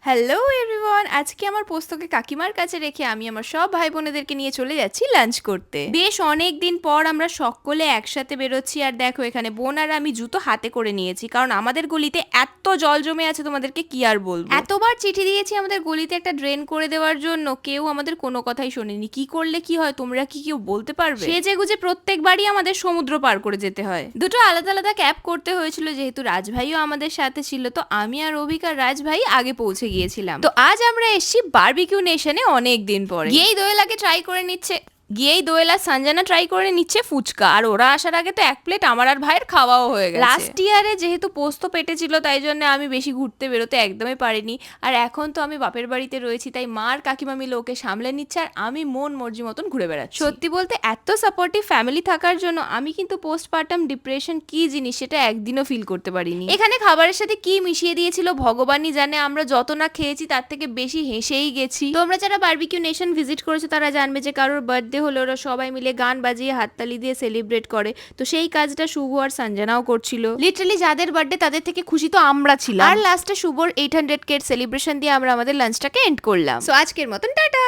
Hello everyone, আজকে আমার পোস্তকে কাকিমার কাছে রেখে আমি আমার সব ভাই বোনেদেরকে নিয়ে চলে যাচ্ছি লাঞ্চ করতে। বেশ অনেক দিন পর আমরা সকলে একসাথে বেরোচ্ছি। আর দেখো এখানে বোন আর আমি জুতো হাতে করে নিয়েছি, কারণ আমাদের গলিতে এত জল জমে আছে তোমাদেরকে কি আর বলবো। এতবার চিঠি দিয়েছি আমাদের গলিতে একটা ড্রেন করে দেওয়ার জন্য, কেউ আমাদের কোনো কথাই শোনেনি। কি করলে কি হয় তোমরা কি কেউ বলতে পারবে? সেজে গুজে প্রত্যেকবারই আমাদের সমুদ্র পার করে যেতে হয়। দুটো আলাদা আলাদা ক্যাব করতে হয়েছিল, যেহেতু রাজভাইও আমাদের সাথে ছিল। তো আমি আর অভিক আর রাজভাই আগে পৌঁছে গিয়েছিলাম। তো আজ আমরা এসেছি বারবিকিউ নেশনে অনেক দিন পরে। গিয়েই দোয়েলাকে ট্রাই করে নিচ্ছে সঞ্জনা ট্রাই করে নিচ্ছে ফুচকা, আর ওরা আসার আগে তো এক প্লেট আমার আর ভাইয়ের খাওয়াও হয়ে গেছে। লাস্ট ইয়ারে যেহেতু পোস্ত পেটে ছিল, তাই জন্য আমি বেশি ঘুরতে বেরোতে একদমই পারিনি। আর এখন তো আমি বাপের বাড়িতে রয়েছি, তাই মা আর কাকিমা মিলে ওকে সামলে নিচ্ছে, আর আমি মন মর্জি মতন ঘুরে বেড়াচ্ছি। সত্যি বলতে এত সাপোর্টিভ ফ্যামিলি থাকার জন্য আমি কিন্তু পোস্টপার্টাম ডিপ্রেশন কি জিনিস সেটা একদিনও ফিল করতে পারিনি। এখানে খাবারের সাথে কি মিশিয়ে দিয়েছিল ভগবানই জানে, আমরা যত না খেয়েছি তার থেকে বেশি হেসেই গেছি। তোমরা যারা বারবিকিউ নেশন ভিজিট করেছো তারা জানবে যে কারোর বার্থডে হলে ওরা সবাই মিলে গান বাজিয়ে হাততালি দিয়ে সেলিব্রেট করে। তো সেই কাজটা শুভ আর সঞ্জনাও করছিল। লিটারালি যাদের বার্থডে তাদের থেকে খুশি তো আমরা ছিলাম। আর লাস্টে শুভর 800K সেলিব্রেশন দিয়ে আমরা আমাদের লাঞ্চটাকে এন্ড করলাম। সো আজকের মতন টাটা।